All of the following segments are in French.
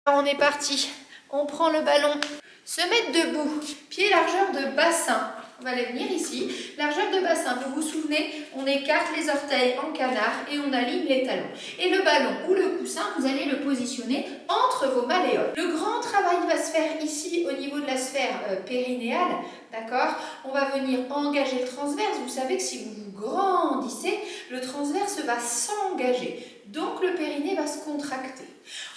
On est parti. On prend le ballon. Se mettre debout. Pied largeur de bassin. On va aller venir ici. Largeur de bassin. Vous vous souvenez, on écarte les orteils en canard et on aligne les talons. Et le ballon ou le coussin, vous allez le positionner entre vos malléoles. Le grand travail va se faire ici au niveau de la sphère périnéale. D'accord? On va venir engager le transverse. Vous savez que si vous vous grandissez, le transverse va s'engager. Donc le périnée va se contracter.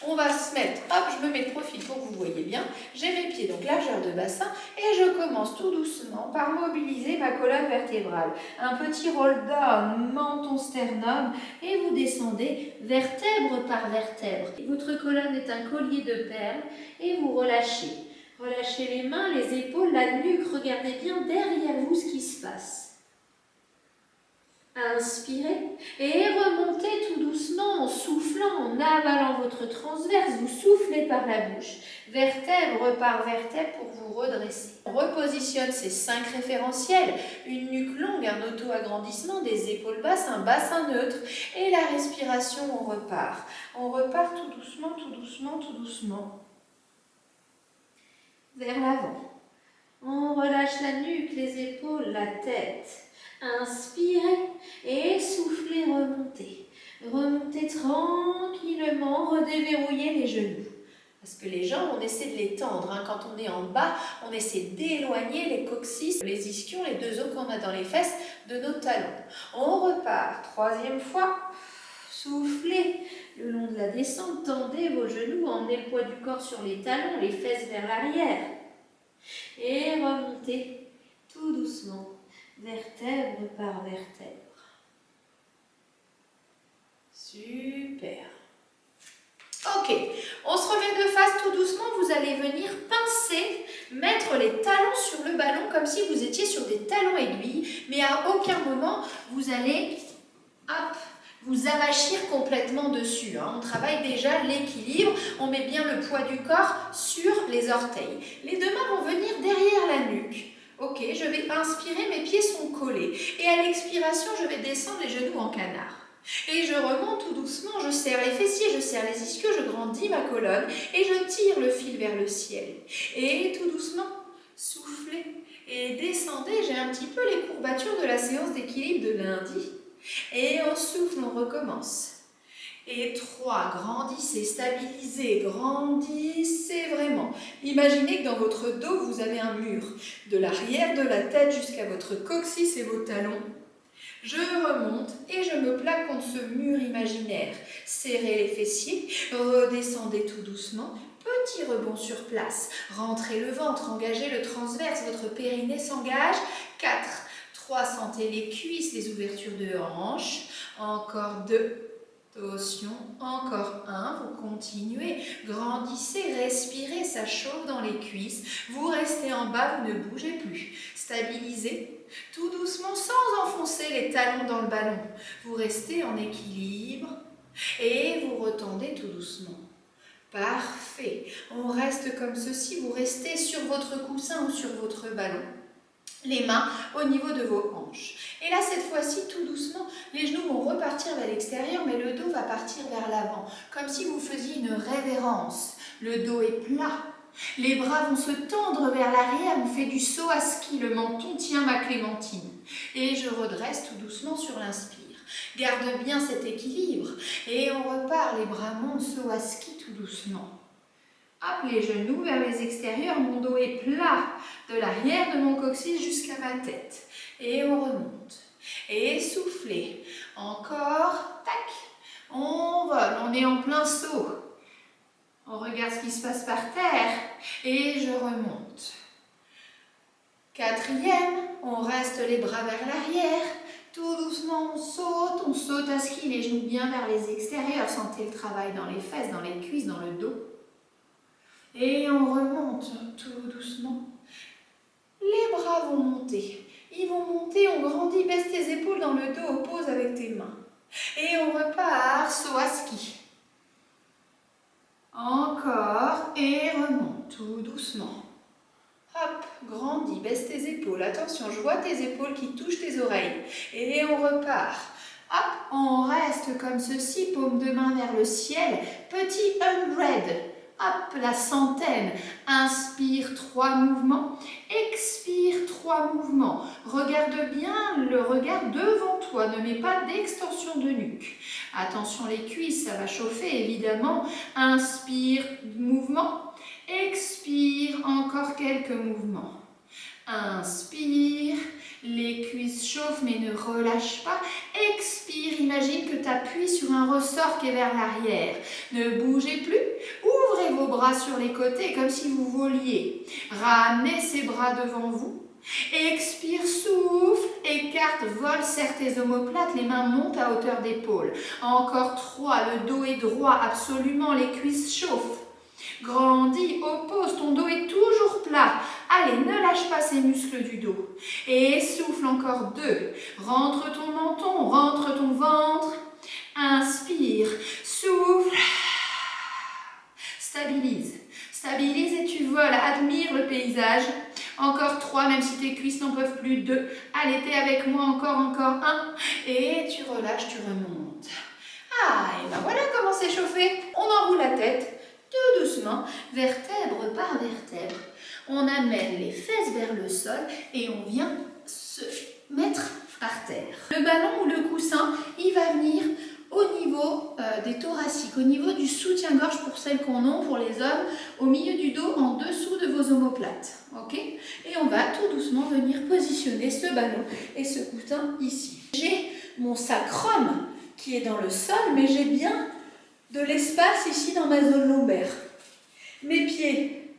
On va se mettre, hop, je me mets de profil pour que vous voyez bien. J'ai mes pieds, donc largeur de bassin, et je commence tout doucement par mobiliser ma colonne vertébrale. Un petit roll down, menton-sternum, et vous descendez vertèbre par vertèbre. Votre colonne est un collier de perles, et vous relâchez. Relâchez les mains, les épaules, la nuque. Regardez bien derrière vous ce qui se passe. Inspirez et remontez tout doucement en soufflant, en avalant votre transverse. Vous soufflez par la bouche, vertèbre par vertèbre pour vous redresser. On repositionne ces 5 référentiels, une nuque longue, un auto-agrandissement, des épaules basses, un bassin neutre et la respiration, on repart. On repart tout doucement, tout doucement, tout doucement vers l'avant. On relâche la nuque, les épaules, la tête. Inspirez et soufflez, remontez. Remontez tranquillement, redéverrouillez les genoux. Parce que les jambes, on essaie de les tendre. Quand on est en bas, on essaie d'éloigner les coccyx, les ischions, les 2 os qu'on a dans les fesses de nos talons. On repart. 3e fois. Soufflez le long de la descente. Tendez vos genoux, emmenez le poids du corps sur les talons, les fesses vers l'arrière. Et remontez tout doucement, vertèbre par vertèbre. Super. Ok, on se remet de face tout doucement. Vous allez venir pincer, mettre les talons sur le ballon comme si vous étiez sur des talons aiguilles, mais à aucun moment vous allez vous avachir complètement dessus. On travaille déjà l'équilibre, on met bien le poids du corps sur les orteils. Les 2 mains vont venir derrière la nuque. Ok, je vais inspirer, mes pieds sont collés. Et à l'expiration, je vais descendre les genoux en canard. Et je remonte tout doucement, je serre les fessiers, je serre les ischios, je grandis ma colonne et je tire le fil vers le ciel. Et tout doucement, soufflez et descendez. J'ai un petit peu les courbatures de la séance d'équilibre de lundi. Et on souffle, on recommence. Et 3, grandissez, stabilisez, grandissez vraiment. Imaginez que dans votre dos, vous avez un mur. De l'arrière de la tête jusqu'à votre coccyx et vos talons. Je remonte et je me plaque contre ce mur imaginaire. Serrez les fessiers, redescendez tout doucement. Petit rebond sur place. Rentrez le ventre, engagez le transverse, votre périnée s'engage. 4, 3, sentez les cuisses, les ouvertures de hanches. Encore 2. Torsion, encore 1, vous continuez, grandissez, respirez, ça chauffe dans les cuisses, vous restez en bas, vous ne bougez plus, stabilisez, tout doucement sans enfoncer les talons dans le ballon, vous restez en équilibre et vous retendez tout doucement. Parfait, on reste comme ceci, vous restez sur votre coussin ou sur votre ballon. Les mains au niveau de vos hanches. Et là, cette fois-ci, tout doucement, les genoux vont repartir vers l'extérieur, mais le dos va partir vers l'avant, comme si vous faisiez une révérence. Le dos est plat. Les bras vont se tendre vers l'arrière, on fait du saut à ski, le menton tient ma clémentine. Et je redresse tout doucement sur l'inspire. Garde bien cet équilibre. Et on repart, les bras montent, saut à ski tout doucement. Hop, les genoux vers les extérieurs, mon dos est plat, de l'arrière de mon coccyx jusqu'à ma tête. Et on remonte. Et soufflez. Encore, tac, on vole, on est en plein saut. On regarde ce qui se passe par terre et je remonte. 4e, on reste les bras vers l'arrière. Tout doucement, on saute à ski, les genoux bien vers les extérieurs. Sentez le travail dans les fesses, dans les cuisses, dans le dos. Et on remonte tout doucement. Les bras vont monter. Ils vont monter, on grandit, baisse tes épaules dans le dos, oppose avec tes mains. Et on repart, saut à ski. Encore, et remonte tout doucement. Hop, grandis, baisse tes épaules. Attention, je vois tes épaules qui touchent tes oreilles. Et on repart. Hop, on reste comme ceci, paume de main vers le ciel. Petit 100. Hop, la centaine. Inspire 3 mouvements. Expire 3 mouvements. Regarde bien le regard devant toi. Ne mets pas d'extension de nuque. Attention les cuisses, ça va chauffer évidemment. Inspire, mouvement. Expire, encore quelques mouvements. Inspire, les cuisses chauffent mais ne relâche pas. Expire, imagine que tu appuies sur un ressort qui est vers l'arrière. Ne bougez plus. Ouvrez vos bras sur les côtés comme si vous voliez. Ramenez ces bras devant vous. Expire, souffle, écarte, vole, serre tes omoplates, les mains montent à hauteur d'épaule. Encore 3, le dos est droit, absolument, les cuisses chauffent. Grandis, oppose, ton dos est toujours plat. Allez, ne lâche pas ces muscles du dos. Et souffle encore 2. Rentre ton menton, rentre ton ventre. Inspire, souffle. Stabilise. Stabilise et tu voles. Admire le paysage. Encore 3, même si tes cuisses n'en peuvent plus. 2. Allez, t'es avec moi. Encore 1. Et tu relâches, tu remontes. Ah, et ben voilà comment s'échauffer. On enroule la tête. Tout doucement, vertèbre par vertèbre. On amène les fesses vers le sol et on vient se mettre par terre. Le ballon ou le coussin, il va venir au niveau des thoraciques, au niveau du soutien-gorge pour celles qu'on a, pour les hommes, au milieu du dos, en dessous de vos omoplates. Ok? Et on va tout doucement venir positionner ce ballon et ce coussin ici. J'ai mon sacrum qui est dans le sol, mais j'ai bien de l'espace ici dans ma zone lombaire. Mes pieds,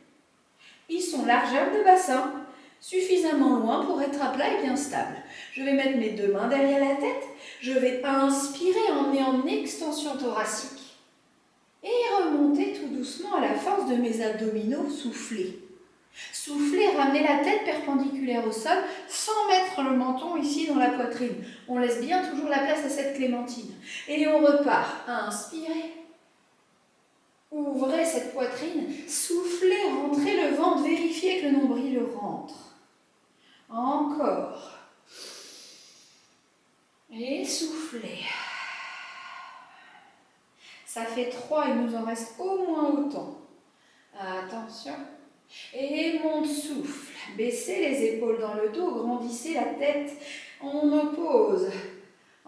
ils sont largeur de bassin, suffisamment loin pour être à plat et bien stable. Je vais mettre mes 2 mains derrière la tête. Je vais inspirer, emmener en extension thoracique et remonter tout doucement à la force de mes abdominaux, souffler. Souffler, ramener la tête perpendiculaire au sol sans mettre le menton ici dans la poitrine. On laisse bien toujours la place à cette clémentine. Et on repart. Inspirez. Ouvrez cette poitrine, soufflez, rentrez le ventre, vérifiez que le nombril rentre. Encore. Et soufflez. Ça fait 3, il nous en reste au moins autant. Attention. Et monte, souffle. Baissez les épaules dans le dos, grandissez la tête. On oppose.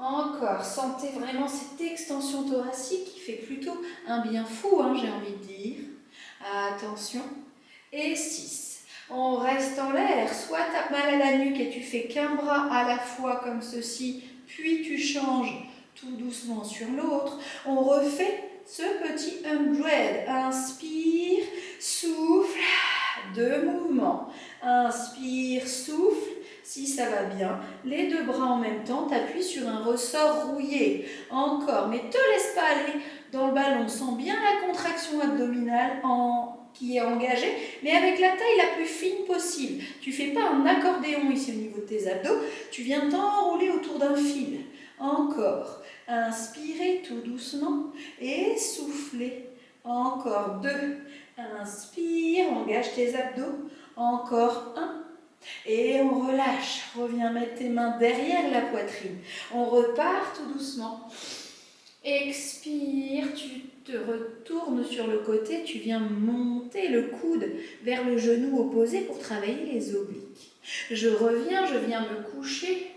Encore, sentez vraiment cette extension thoracique qui fait plutôt un bien fou, hein, j'ai envie de dire. Attention. Et 6. On reste en l'air. Soit tu as mal à la nuque et tu fais qu'un bras à la fois comme ceci, puis tu changes tout doucement sur l'autre. On refait ce petit 100. Inspire, souffle, 2 mouvements. Inspire, souffle. Si ça va bien, les 2 bras en même temps, t'appuies sur un ressort rouillé. Encore, mais te laisse pas aller dans le ballon. Sens bien la contraction abdominale qui est engagée, mais avec la taille la plus fine possible. Tu fais pas un accordéon ici au niveau de tes abdos, tu viens t'enrouler autour d'un fil. Encore, inspirez tout doucement et soufflez. Encore 2. Inspire, engage tes abdos. Encore 1. Et on relâche, reviens mettre tes mains derrière la poitrine. On repart tout doucement. Expire, tu te retournes sur le côté, tu viens monter le coude vers le genou opposé pour travailler les obliques. Je reviens, je viens me coucher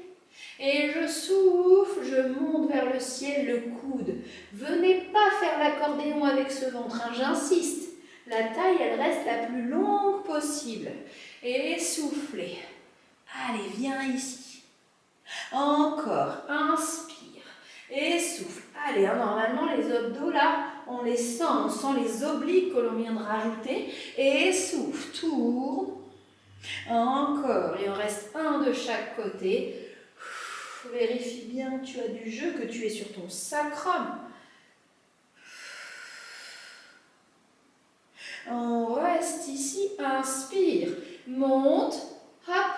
et je souffle, je monte vers le ciel le coude. Venez pas faire l'accordéon avec ce ventre, hein, j'insiste. La taille, elle reste la plus longue possible. Et soufflez. Allez, viens ici. Encore. Inspire. Et souffle. Allez, hein, normalement, les abdos, là, on les sent. On sent les obliques que l'on vient de rajouter. Et souffle. Tourne. Encore. Il en reste un de chaque côté. Vérifie bien que tu as du jeu, que tu es sur ton sacrum. On reste ici, inspire, monte, hop,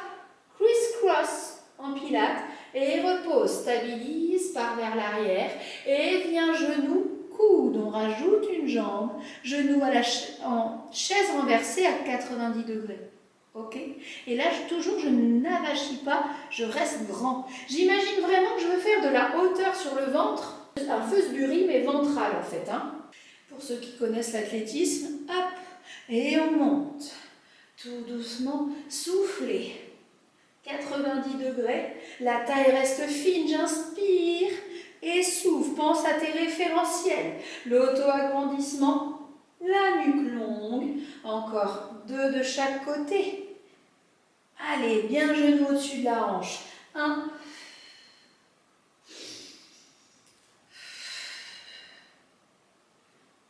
criss-cross en pilates et repose, stabilise, part vers l'arrière et viens genou, coude, on rajoute une jambe, genou en chaise renversée à 90 degrés. Ok? Et là, toujours, je n'avachis pas, je reste grand. J'imagine vraiment que je veux faire de la hauteur sur le ventre, un Fosbury, mais ventral en fait. Hein. Pour ceux qui connaissent l'athlétisme, hop, et on monte. Tout doucement, soufflez. 90 degrés, la taille reste fine, j'inspire et souffle. Pense à tes référentiels. L'auto-agrandissement, la nuque longue, encore 2 de chaque côté. Allez, bien genou au-dessus de la hanche. 1.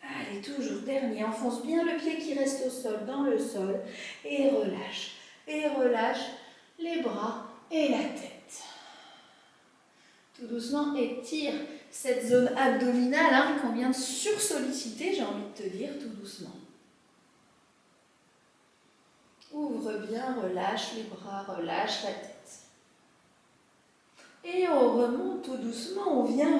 Allez, toujours dernier. Enfonce bien le pied qui reste au sol, dans le sol. Et relâche. Et relâche les bras et la tête. Tout doucement, étire cette zone abdominale hein, qu'on vient de sursolliciter, j'ai envie de te dire, tout doucement. Ouvre bien, relâche les bras, relâche la tête. Et on remonte tout doucement, on vient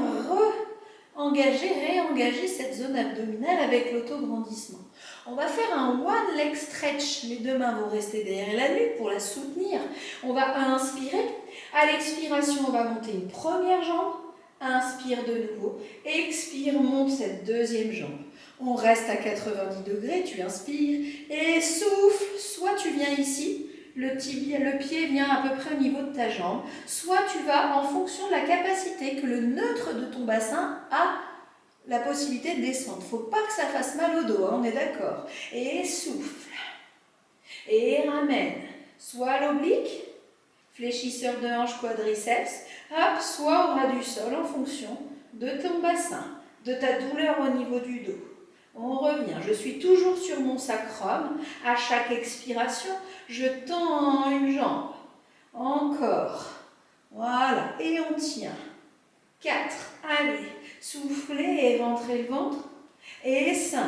réengager cette zone abdominale avec l'auto-grandissement. On va faire un one leg stretch. Les deux mains vont rester derrière la nuque pour la soutenir. On va inspirer. À l'expiration, on va monter une première jambe. Inspire de nouveau. Expire, monte cette deuxième jambe. On reste à 90 degrés. Tu inspires et souffle. Soit tu viens ici. Le pied vient à peu près au niveau de ta jambe. Soit tu vas en fonction de la capacité que le neutre de ton bassin a la possibilité de descendre. Il ne faut pas que ça fasse mal au dos, hein, on est d'accord. Et souffle. Et ramène. Soit à l'oblique, fléchisseur de hanche, quadriceps, hop, soit au ras du sol en fonction de ton bassin, de ta douleur au niveau du dos. On revient. Je suis toujours sur mon sacrum. À chaque expiration, je tends une jambe. Encore. Voilà. Et on tient. 4. Allez. Soufflez et rentrez le ventre. Et 5.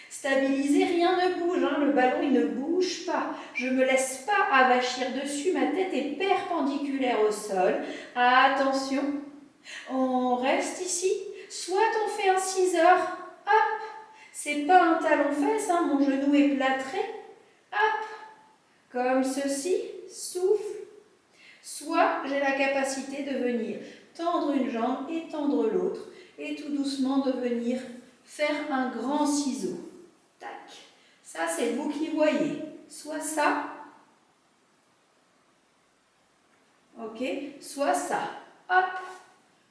Stabilisez, rien ne bouge. Hein. Le ballon, il ne bouge pas. Je ne me laisse pas avachir dessus. Ma tête est perpendiculaire au sol. Attention. On reste ici. Soit on fait un 6 heures. Hop. C'est pas un talon-fesse, hein, mon genou est plâtré. Hop, comme ceci, souffle. Soit j'ai la capacité de venir tendre une jambe et tendre l'autre. Et tout doucement de venir faire un grand ciseau. Tac. Ça, c'est vous qui voyez. Soit ça. Ok. Soit ça. Hop.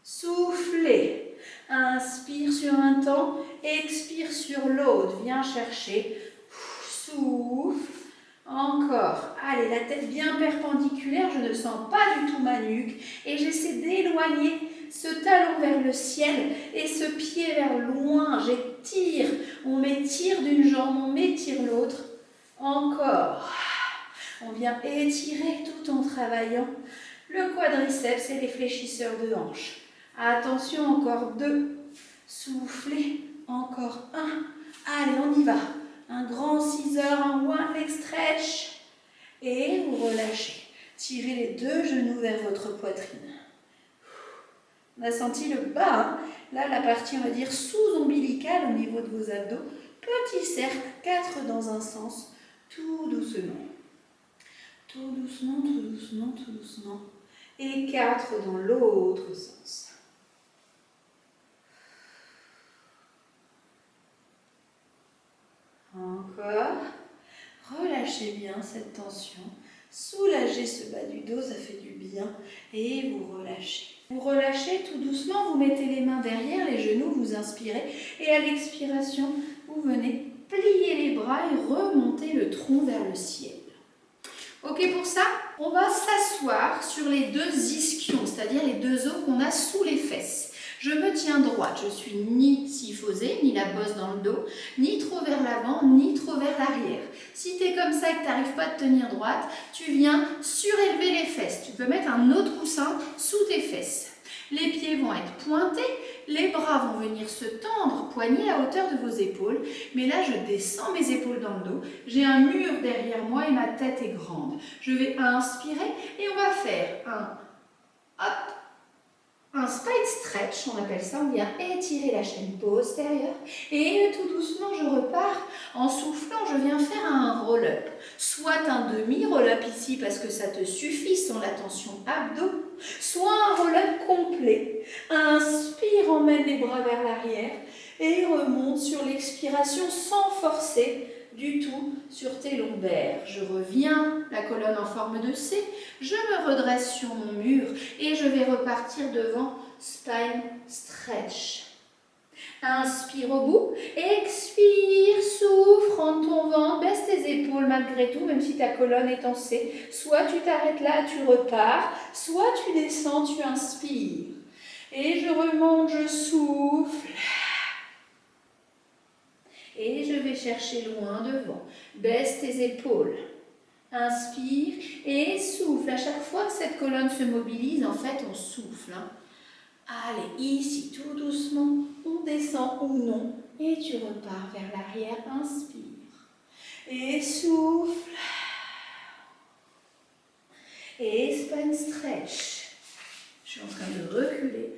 Soufflez. Inspire sur un temps, expire sur l'autre. Viens chercher. Souffle. Encore. Allez, la tête bien perpendiculaire. Je ne sens pas du tout ma nuque. Et j'essaie d'éloigner ce talon vers le ciel et ce pied vers loin. J'étire. On m'étire d'une jambe, on m'étire l'autre. Encore. On vient étirer tout en travaillant le quadriceps et les fléchisseurs de hanche. Attention, encore 2. Soufflez. Encore 1. Allez, on y va. Un grand 6 heures, un one leg stretch. Et vous relâchez. Tirez les 2 genoux vers votre poitrine. On a senti le bas. Hein. Là, la partie, on va dire, sous-ombilicale au niveau de vos abdos. Petit cercle, 4 dans un sens. Tout doucement. Tout doucement, tout doucement, tout doucement. Et 4 dans l'autre sens. Encore. Relâchez bien cette tension. Soulagez ce bas du dos, ça fait du bien. Et vous relâchez. Vous relâchez tout doucement, vous mettez les mains derrière les genoux, vous inspirez. Et à l'expiration, vous venez plier les bras et remonter le tronc vers le ciel. Ok, pour ça, on va s'asseoir sur les 2 ischions, c'est-à-dire les 2 os qu'on a sous les fesses. Je me tiens droite, je suis ni syphosée, ni la bosse dans le dos, ni trop vers l'avant, ni trop vers l'arrière. Si tu es comme ça et que tu n'arrives pas à te tenir droite, tu viens surélever les fesses. Tu peux mettre un autre coussin sous tes fesses. Les pieds vont être pointés, les bras vont venir se tendre, poignets à hauteur de vos épaules. Mais là, je descends mes épaules dans le dos. J'ai un mur derrière moi et ma tête est grande. Je vais inspirer et on va faire un spine stretch. stretch, on appelle ça, on vient étirer la chaîne postérieure et tout doucement je repars en soufflant, je viens faire un roll-up. Soit un demi-roll-up ici parce que ça te suffit sans la tension abdos, soit un roll-up complet. Inspire, emmène les bras vers l'arrière et remonte sur l'expiration sans forcer du tout sur tes lombaires. Je reviens, la colonne en forme de C, je me redresse sur mon mur et je vais repartir devant spine stretch. Inspire au bout, expire, souffle, rentre ton ventre, baisse tes épaules malgré tout, même si ta colonne est en C. Soit tu t'arrêtes là, tu repars, soit tu descends, tu inspires. Et je remonte, je souffle. Et je vais chercher loin devant. Baisse tes épaules. Inspire et souffle. À chaque fois que cette colonne se mobilise, en fait, on souffle. Allez, ici, tout doucement, on descend ou non. Et tu repars vers l'arrière. Inspire. Et souffle. Et spine stretch. Je suis en train de reculer.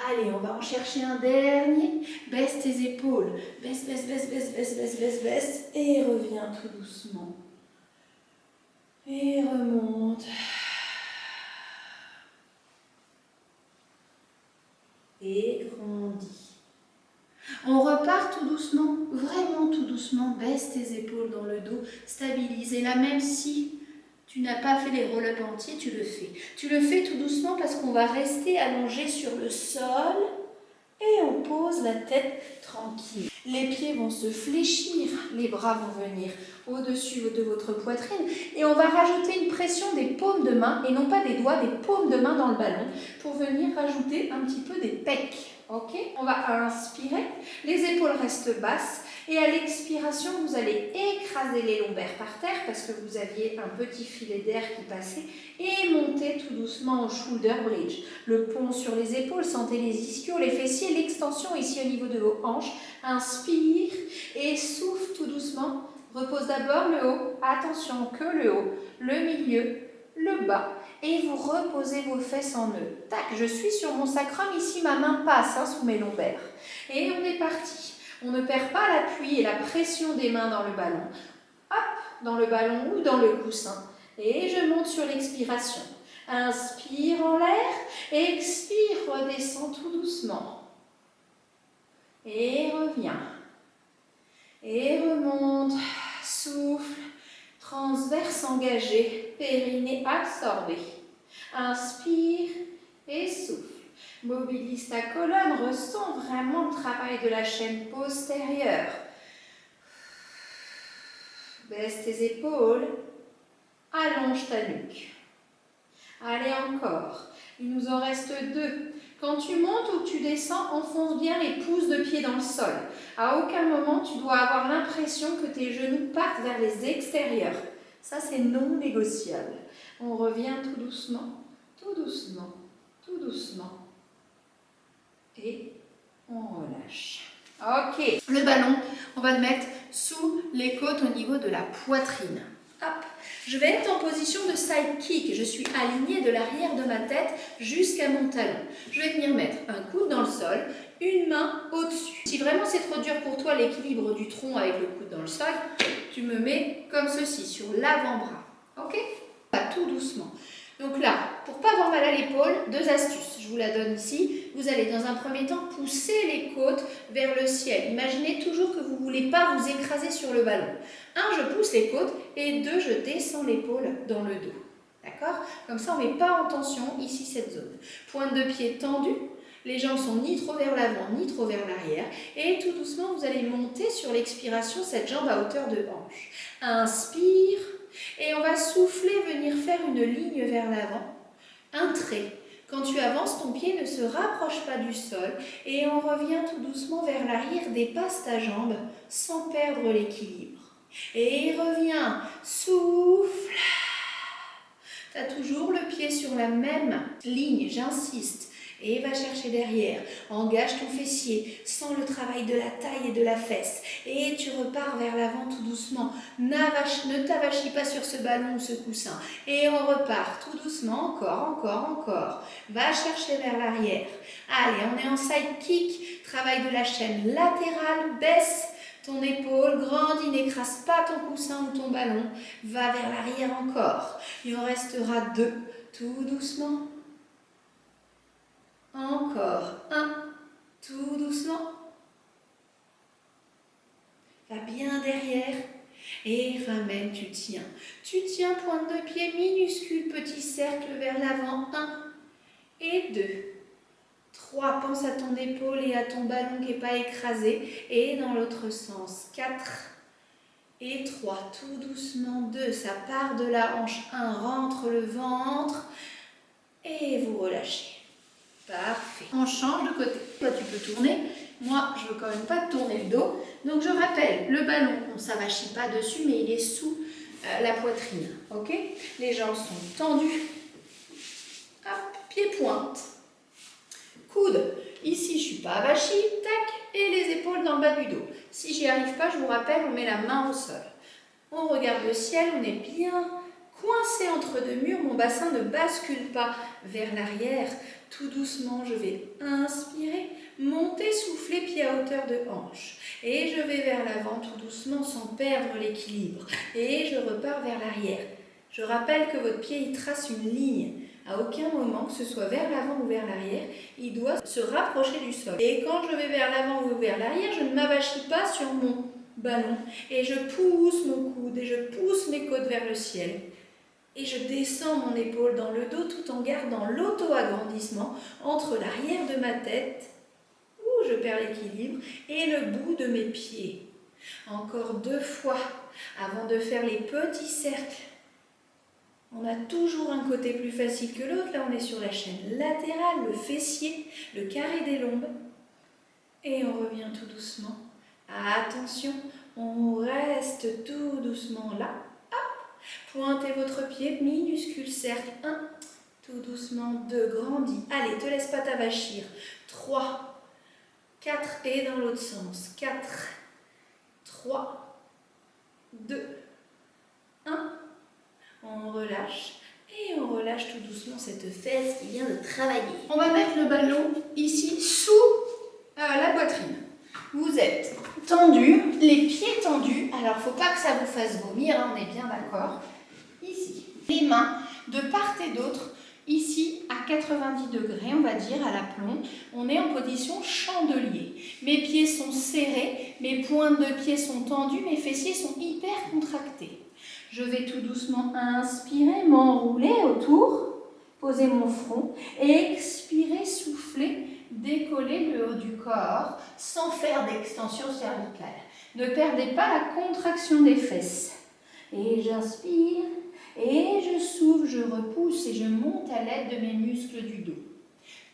Allez, on va en chercher un dernier. Baisse tes épaules. Baisse, baisse, baisse, baisse, baisse, baisse, baisse, baisse. Et reviens tout doucement. Et remonte. Et grandis. On repart tout doucement, vraiment tout doucement. Baisse tes épaules dans le dos. Stabilise. Et là, même si tu n'as pas fait les roll-up entiers, tu le fais. Tu le fais tout doucement parce qu'on va rester allongé sur le sol et on pose la tête tranquille. Les pieds vont se fléchir, les bras vont venir au-dessus de votre poitrine et on va rajouter une pression des paumes de main et non pas des doigts, des paumes de main dans le ballon pour venir rajouter un petit peu des pecs. Ok, on va inspirer, les épaules restent basses et à l'expiration, vous allez écraser les lombaires par terre parce que vous aviez un petit filet d'air qui passait et monter tout doucement au shoulder bridge. Le pont sur les épaules, sentez les ischios, les fessiers, l'extension ici au niveau de vos hanches. Inspire et souffle tout doucement. Repose d'abord le haut, attention que le haut, le milieu, le bas. Et vous reposez vos fesses en nœud. Tac, je suis sur mon sacrum, ici ma main passe sous mes lombaires. Et on est parti. On ne perd pas l'appui et la pression des mains dans le ballon. Hop, dans le ballon ou dans le coussin. Et je monte sur l'expiration. Inspire en l'air, expire, redescends tout doucement. Et reviens. Et remonte, souffle. Transverse engagé, périnée absorbé. Inspire et souffle. Mobilise ta colonne, ressens vraiment le travail de la chaîne postérieure. Baisse tes épaules, allonge ta nuque. Allez encore, il nous en reste 2. Quand tu montes ou tu descends, enfonce bien les pouces de pied dans le sol. À aucun moment, tu dois avoir l'impression que tes genoux partent vers les extérieurs. Ça, c'est non négociable. On revient tout doucement, tout doucement, tout doucement. Et on relâche. Ok. Le ballon, on va le mettre sous les côtes au niveau de la poitrine. Hop. Je vais être en position de side kick. Je suis alignée de l'arrière de ma tête jusqu'à mon talon. Je vais venir mettre un coude dans le sol, une main au-dessus. Si vraiment c'est trop dur pour toi l'équilibre du tronc avec le coude dans le sol, tu me mets comme ceci, sur l'avant-bras. Ok? Pas tout doucement. Donc là, pour ne pas avoir mal à l'épaule, 2 astuces. Je vous la donne ici. Vous allez dans un premier temps pousser les côtes vers le ciel. Imaginez toujours que vous ne voulez pas vous écraser sur le ballon. 1, je pousse les côtes et 2, je descends l'épaule dans le dos. D'accord? Comme ça, on ne met pas en tension ici cette zone. Pointe de pied tendue. Les jambes sont ni trop vers l'avant, ni trop vers l'arrière. Et tout doucement, vous allez monter sur l'expiration cette jambe à hauteur de hanche. Inspire. Et on va souffler, venir faire une ligne vers l'avant. Un trait. Quand tu avances, ton pied ne se rapproche pas du sol. Et on revient tout doucement vers l'arrière, dépasse ta jambe sans perdre l'équilibre. Et reviens. Souffle. Tu as toujours le pied sur la même ligne, j'insiste. Et va chercher derrière. Engage ton fessier. Sens le travail de la taille et de la fesse. Et tu repars vers l'avant tout doucement. Ne t'avachis pas sur ce ballon ou ce coussin. Et on repart tout doucement. Encore. Va chercher vers l'arrière. Allez, on est en side kick. Travail de la chaîne latérale. Baisse ton épaule. Grandis. N'écrase pas ton coussin ou ton ballon. Va vers l'arrière encore. Il en restera 2. Tout doucement. Encore 1, tout doucement. Va bien derrière et ramène, tu tiens. Tu tiens, pointe de pied minuscule, petit cercle vers l'avant. 1 et 2. 3, pense à ton épaule et à ton ballon qui n'est pas écrasé. Et dans l'autre sens, 4 et 3, tout doucement. 2, ça part de la hanche. 1, rentre le ventre et vous relâchez. Parfait. On change de côté. Toi, tu peux tourner. Moi, je ne veux quand même pas tourner le dos. Donc, je rappelle, le ballon, on ne s'avachit pas dessus, mais il est sous la poitrine. Ok? Les jambes sont tendues. Hop, pied pointe. Coude. Ici, je ne suis pas avachie. Tac. Et les épaules dans le bas du dos. Si j'y arrive pas, je vous rappelle, on met la main au sol. On regarde le ciel. On est bien coincé entre deux murs. Mon bassin ne bascule pas vers l'arrière. Tout doucement, je vais inspirer, monter, souffler, pied à hauteur de hanche. Et je vais vers l'avant tout doucement sans perdre l'équilibre. Et je repars vers l'arrière. Je rappelle que votre pied, il trace une ligne. À aucun moment, que ce soit vers l'avant ou vers l'arrière, il doit se rapprocher du sol. Et quand je vais vers l'avant ou vers l'arrière, je ne m'avachis pas sur mon ballon. Et je pousse mon coude et je pousse mes côtes vers le ciel. Et je descends mon épaule dans le dos tout en gardant l'auto-agrandissement entre l'arrière de ma tête, où je perds l'équilibre, et le bout de mes pieds. Encore 2 fois avant de faire les petits cercles. On a toujours un côté plus facile que l'autre. Là, on est sur la chaîne latérale, le fessier, le carré des lombes. Et on revient tout doucement. Attention, on reste tout doucement là. Pointez votre pied, minuscule cercle. 1, tout doucement. 2, grandis. Allez, te laisse pas t'avachir. 3, 4 et dans l'autre sens. 4, 3, 2, 1. On relâche et on relâche tout doucement cette fesse qui vient de travailler. On va mettre le ballon ici sous la poitrine. Vous êtes tendu, les pieds tendus. Alors, il ne faut pas que ça vous fasse vomir, hein, on est bien d'accord. Ici, les mains de part et d'autre, ici à 90 degrés, on va dire, à l'aplomb. On est en position chandelier. Mes pieds sont serrés, mes pointes de pied sont tendues, mes fessiers sont hyper contractés. Je vais tout doucement inspirer, m'enrouler autour, poser mon front, et expirer, souffler, décoller le haut du corps sans faire d'extension cervicale. Ne perdez pas la contraction des fesses. Et j'inspire, et je souffle, je repousse et je monte à l'aide de mes muscles du dos.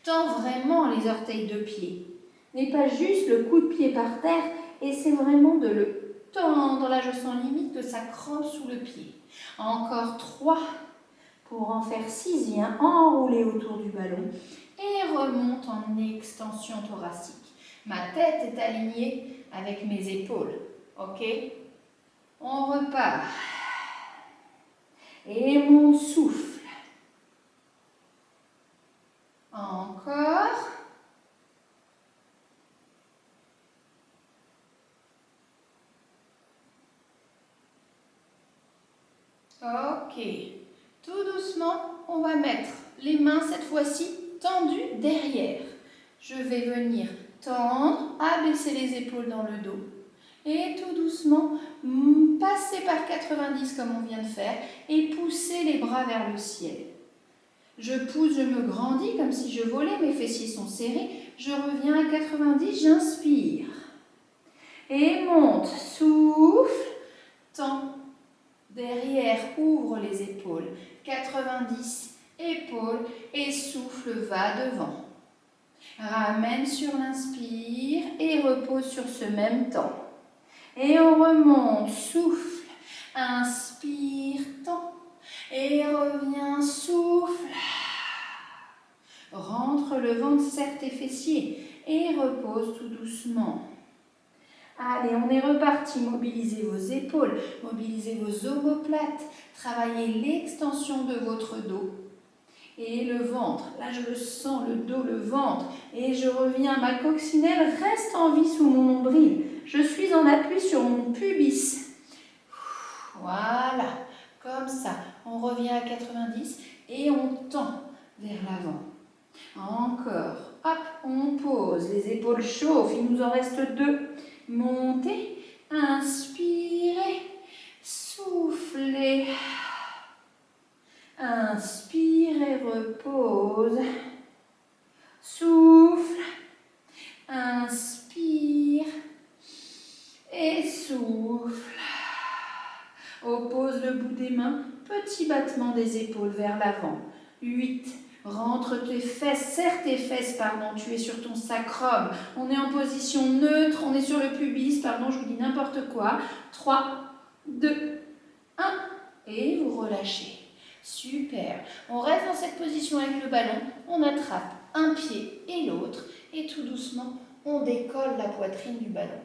Tends vraiment les orteils de pied. N'est pas juste le coup de pied par terre, et c'est vraiment de le tendre. Là, je sens limite que ça crampe sous le pied. Encore 3 pour en faire 6. Viens enrouler autour du ballon et remonte en extension thoracique. Ma tête est alignée avec mes épaules. Ok? On repart. Et mon souffle. Encore. Ok. Tout doucement, on va mettre les mains cette fois-ci tendues derrière. Je vais venir tendre, abaisser les épaules dans le dos. Et tout doucement, passer par 90 comme on vient de faire et pousser les bras vers le ciel. Je pousse, je me grandis comme si je volais, mes fessiers sont serrés. Je reviens à 90, j'inspire. Et monte, souffle, tends. Derrière, ouvre les épaules. 90, épaules et souffle, va devant. Ramène sur l'inspire et repose sur ce même temps. Et on remonte, souffle, inspire, tend. Et revient, souffle. Rentre le ventre, serre tes fessiers et repose tout doucement. Allez, on est reparti. Mobilisez vos épaules, mobilisez vos omoplates, travaillez l'extension de votre dos. Et le ventre, là je le sens, le dos, le ventre. Et je reviens, ma coccinelle reste en vie sous mon nombril. Je suis en appui sur mon pubis. Voilà, comme ça. On revient à 90 et on tend vers l'avant. Encore, hop, on pose, les épaules chauffent, il nous en reste 2. Montez, inspirez, soufflez. Inspire et repose. Souffle. Inspire et souffle. Oppose le bout des mains. Petit battement des épaules vers l'avant. 8. Rentre tes fesses, serre tes fesses, pardon, tu es sur ton sacrum. On est en position neutre, on est sur le pubis, pardon, je vous dis n'importe quoi. 3, 2, 1 et vous relâchez. Super. On reste dans cette position avec le ballon, on attrape un pied et l'autre et tout doucement, on décolle la poitrine du ballon.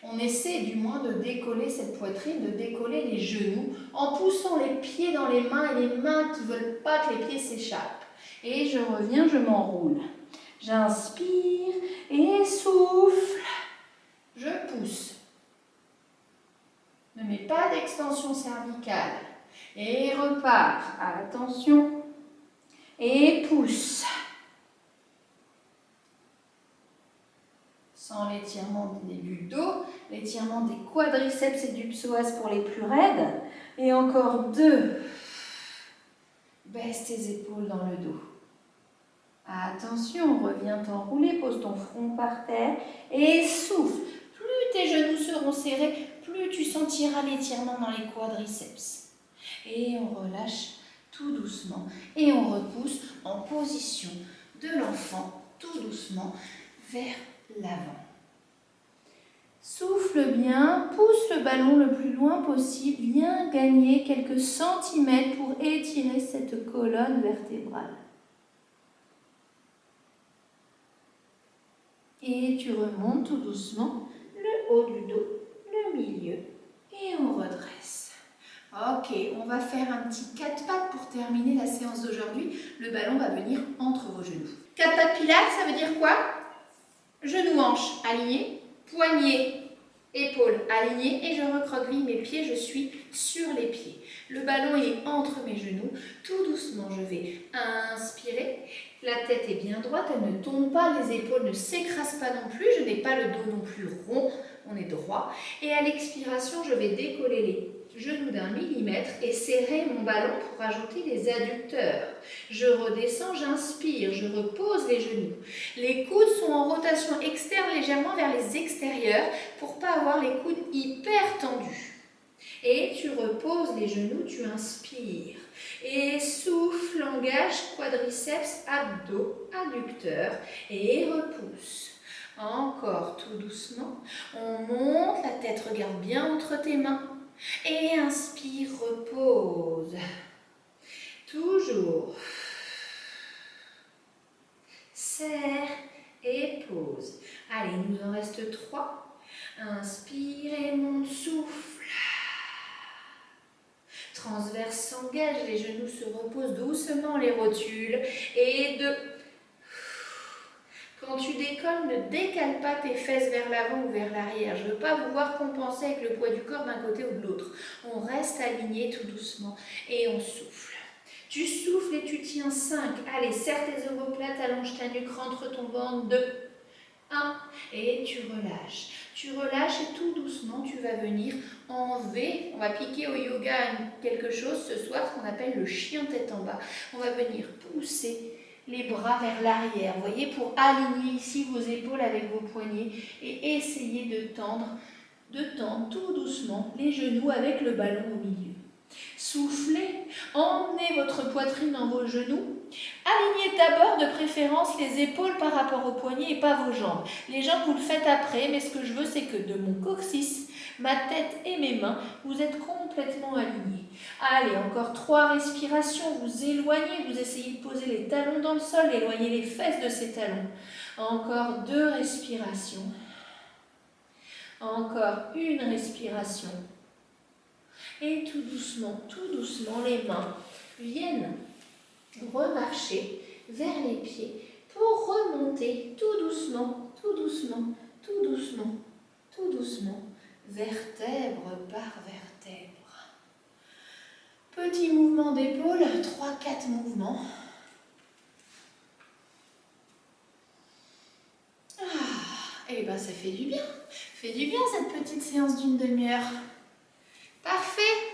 On essaie du moins de décoller cette poitrine, de décoller les genoux en poussant les pieds dans les mains et les mains qui ne veulent pas que les pieds s'échappent. Et je reviens, je m'enroule. J'inspire et souffle. Je pousse. Ne mets pas d'extension cervicale. Et repars. Attention. Et pousse. Sans l'étirement du dos, l'étirement des quadriceps et du psoas pour les plus raides. Et encore 2. Baisse tes épaules dans le dos. Attention, reviens t'enrouler, pose ton front par terre et souffle. Plus tes genoux seront serrés, plus tu sentiras l'étirement dans les quadriceps. Et on relâche tout doucement et on repousse en position de l'enfant, tout doucement, vers l'avant. Souffle bien, pousse le ballon le plus loin possible, viens gagner quelques centimètres pour étirer cette colonne vertébrale. Et tu remontes tout doucement le haut du dos, le milieu et on redresse. Ok, on va faire un petit 4 pattes pour terminer la séance d'aujourd'hui. Le ballon va venir entre vos genoux. 4 pattes pilates, ça veut dire quoi? Genoux, hanches alignés, poignets, épaules alignées et je recroqueville mes pieds, je suis sur les pieds. Le ballon est entre mes genoux. Tout doucement, je vais inspirer. La tête est bien droite, elle ne tombe pas, les épaules ne s'écrasent pas non plus. Je n'ai pas le dos non plus rond, on est droit. Et à l'expiration, je vais décoller les genoux d'1 millimètre et serrer mon ballon pour ajouter les adducteurs. Je redescends, j'inspire, je repose les genoux. Les coudes sont en rotation externe légèrement vers les extérieurs pour ne pas avoir les coudes hyper tendus. Et tu reposes les genoux, tu inspires. Et souffle, engage, quadriceps, abdos, adducteurs et repousse. Encore tout doucement. On monte, la tête regarde bien entre tes mains. Et inspire, repose. Toujours. Serre et pose. Allez, il nous en reste 3. Inspire et monte, souffle. Transverse s'engage, les genoux se reposent doucement, les rotules. Et 2. Quand tu décolles, ne décale pas tes fesses vers l'avant ou vers l'arrière. Je ne veux pas vous voir compenser avec le poids du corps d'un côté ou de l'autre. On reste aligné tout doucement et on souffle. Tu souffles et tu tiens 5. Allez, serre tes omoplates, allonge ta nuque, rentre ton ventre. 2, 1 et tu relâches. Tu relâches et tout doucement, tu vas venir en V. On va piquer au yoga quelque chose ce soir, ce qu'on appelle le chien tête en bas. On va venir pousser les bras vers l'arrière, vous voyez, pour aligner ici vos épaules avec vos poignets et essayer de tendre tout doucement les genoux avec le ballon au milieu. Soufflez, emmenez votre poitrine dans vos genoux. Alignez d'abord de préférence les épaules par rapport aux poignets et pas vos jambes. Les jambes, vous le faites après, mais ce que je veux, c'est que de mon coccyx, ma tête et mes mains, vous êtes complètement alignés. Allez, encore 3 respirations, vous éloignez, vous essayez de poser les talons dans le sol, éloignez les fesses de ces talons. Encore 2 respirations. Encore 1 respiration. Et tout doucement, les mains viennent remarcher vers les pieds pour remonter tout doucement, vertèbre par vertèbre. Petit mouvement d'épaule, 3-4 mouvements. Et bien ça fait du bien. Fait du bien cette petite séance d'1 demi-heure. Parfait.